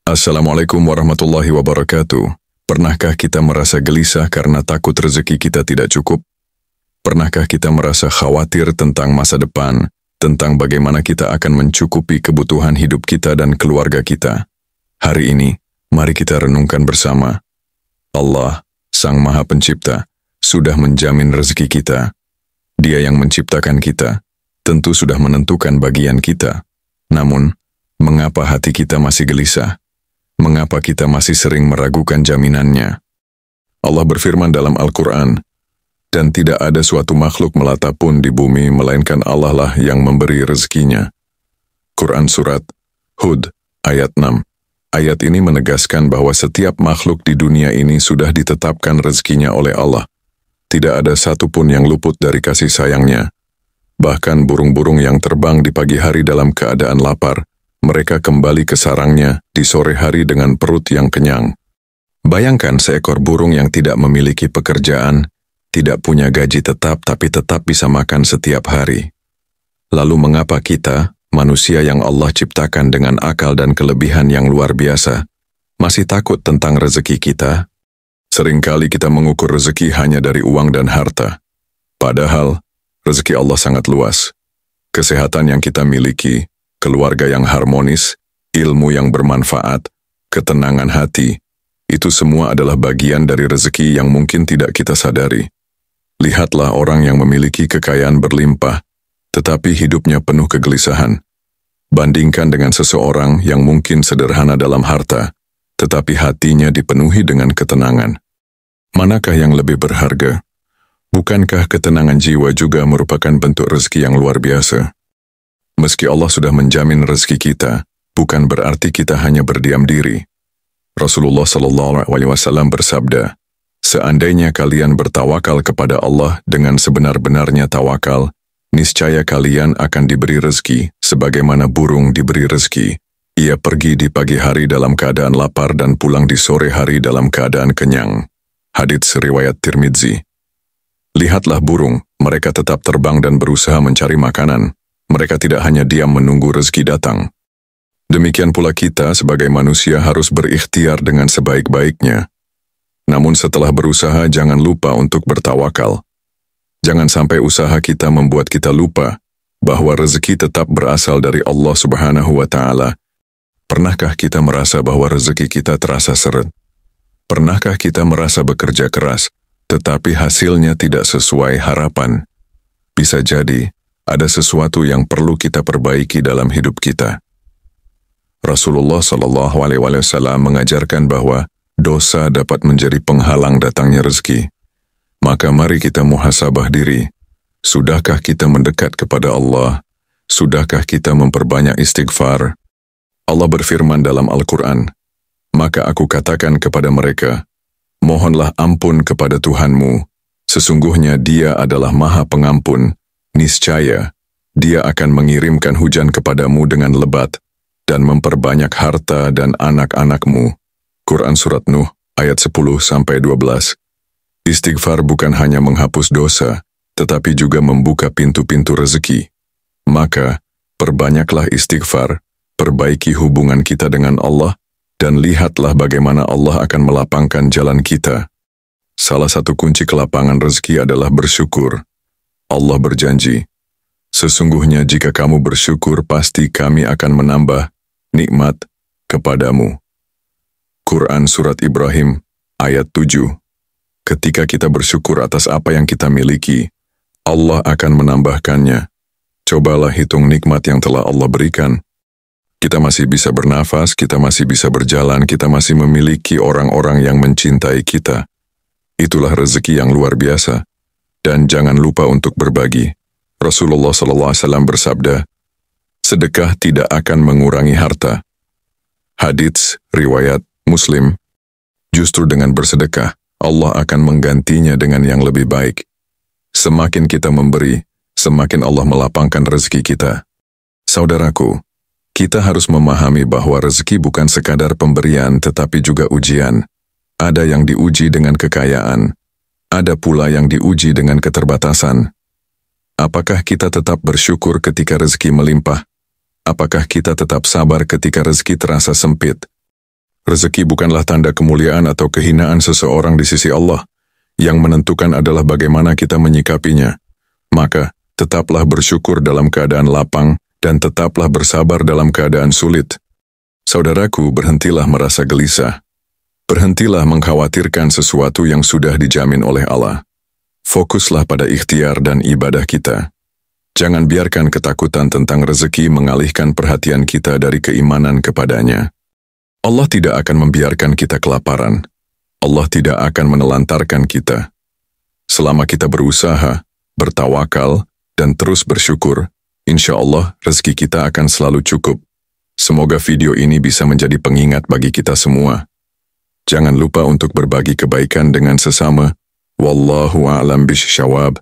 Assalamualaikum warahmatullahi wabarakatuh. Pernahkah kita merasa gelisah karena takut rezeki kita tidak cukup? Pernahkah kita merasa khawatir tentang masa depan, tentang bagaimana kita akan mencukupi kebutuhan hidup kita dan keluarga kita? Hari ini, mari kita renungkan bersama. Allah, Sang Maha Pencipta, sudah menjamin rezeki kita. Dia yang menciptakan kita, tentu sudah menentukan bagian kita. Namun, mengapa hati kita masih gelisah? Mengapa kita masih sering meragukan jaminannya? Allah berfirman dalam Al-Quran, dan tidak ada suatu makhluk melata pun di bumi, melainkan Allah lah yang memberi rezekinya. Quran Surat Hud, ayat 6. Ayat ini menegaskan bahwa setiap makhluk di dunia ini sudah ditetapkan rezekinya oleh Allah. Tidak ada satupun yang luput dari kasih sayangnya. Bahkan burung-burung yang terbang di pagi hari dalam keadaan lapar, mereka kembali ke sarangnya di sore hari dengan perut yang kenyang. Bayangkan seekor burung yang tidak memiliki pekerjaan, tidak punya gaji tetap tapi tetap bisa makan setiap hari. Lalu mengapa kita, manusia yang Allah ciptakan dengan akal dan kelebihan yang luar biasa, masih takut tentang rezeki kita? Seringkali kita mengukur rezeki hanya dari uang dan harta. Padahal, rezeki Allah sangat luas. Kesehatan yang kita miliki, keluarga yang harmonis, ilmu yang bermanfaat, ketenangan hati, itu semua adalah bagian dari rezeki yang mungkin tidak kita sadari. Lihatlah orang yang memiliki kekayaan berlimpah, tetapi hidupnya penuh kegelisahan. Bandingkan dengan seseorang yang mungkin sederhana dalam harta, tetapi hatinya dipenuhi dengan ketenangan. Manakah yang lebih berharga? Bukankah ketenangan jiwa juga merupakan bentuk rezeki yang luar biasa? Meski Allah sudah menjamin rezeki kita, bukan berarti kita hanya berdiam diri. Rasulullah SAW bersabda, seandainya kalian bertawakal kepada Allah dengan sebenar-benarnya tawakal, niscaya kalian akan diberi rezeki sebagaimana burung diberi rezeki. Ia pergi di pagi hari dalam keadaan lapar dan pulang di sore hari dalam keadaan kenyang. Hadits riwayat Tirmidzi. Lihatlah burung, mereka tetap terbang dan berusaha mencari makanan. Mereka tidak hanya diam menunggu rezeki datang. Demikian pula kita sebagai manusia harus berikhtiar dengan sebaik-baiknya. Namun setelah berusaha jangan lupa untuk bertawakal. Jangan sampai usaha kita membuat kita lupa bahwa rezeki tetap berasal dari Allah Subhanahu wa Ta'ala. Pernahkah kita merasa bahwa rezeki kita terasa seret? Pernahkah kita merasa bekerja keras, tetapi hasilnya tidak sesuai harapan? Bisa jadi ada sesuatu yang perlu kita perbaiki dalam hidup kita. Rasulullah SAW mengajarkan bahwa dosa dapat menjadi penghalang datangnya rezeki. Maka mari kita muhasabah diri. Sudahkah kita mendekat kepada Allah? Sudahkah kita memperbanyak istighfar? Allah berfirman dalam Al-Quran, maka aku katakan kepada mereka, mohonlah ampun kepada Tuhanmu. Sesungguhnya Dia adalah Maha Pengampun. Niscaya, Dia akan mengirimkan hujan kepadamu dengan lebat dan memperbanyak harta dan anak-anakmu. Quran Surat Nuh, ayat 10-12. Istighfar bukan hanya menghapus dosa, tetapi juga membuka pintu-pintu rezeki. Maka, perbanyaklah istighfar, perbaiki hubungan kita dengan Allah, dan lihatlah bagaimana Allah akan melapangkan jalan kita. Salah satu kunci kelapangan rezeki adalah bersyukur. Allah berjanji, sesungguhnya jika kamu bersyukur pasti kami akan menambah nikmat kepadamu. Quran Surat Ibrahim, ayat 7. Ketika kita bersyukur atas apa yang kita miliki, Allah akan menambahkannya. Cobalah hitung nikmat yang telah Allah berikan. Kita masih bisa bernafas, kita masih bisa berjalan, kita masih memiliki orang-orang yang mencintai kita. Itulah rezeki yang luar biasa. Dan jangan lupa untuk berbagi. Rasulullah SAW bersabda, sedekah tidak akan mengurangi harta. Hadits riwayat Muslim. Justru dengan bersedekah, Allah akan menggantinya dengan yang lebih baik. Semakin kita memberi, semakin Allah melapangkan rezeki kita. Saudaraku, kita harus memahami bahwa rezeki bukan sekadar pemberian tetapi juga ujian. Ada yang diuji dengan kekayaan. Ada pula yang diuji dengan keterbatasan. Apakah kita tetap bersyukur ketika rezeki melimpah? Apakah kita tetap sabar ketika rezeki terasa sempit? Rezeki bukanlah tanda kemuliaan atau kehinaan seseorang di sisi Allah. Yang menentukan adalah bagaimana kita menyikapinya. Maka, tetaplah bersyukur dalam keadaan lapang dan tetaplah bersabar dalam keadaan sulit. Saudaraku, berhentilah merasa gelisah. Berhentilah mengkhawatirkan sesuatu yang sudah dijamin oleh Allah. Fokuslah pada ikhtiar dan ibadah kita. Jangan biarkan ketakutan tentang rezeki mengalihkan perhatian kita dari keimanan kepadanya. Allah tidak akan membiarkan kita kelaparan. Allah tidak akan menelantarkan kita. Selama kita berusaha, bertawakal, dan terus bersyukur, insya Allah rezeki kita akan selalu cukup. Semoga video ini bisa menjadi pengingat bagi kita semua. Jangan lupa untuk berbagi kebaikan dengan sesama. Wallahu a'lam bishawab.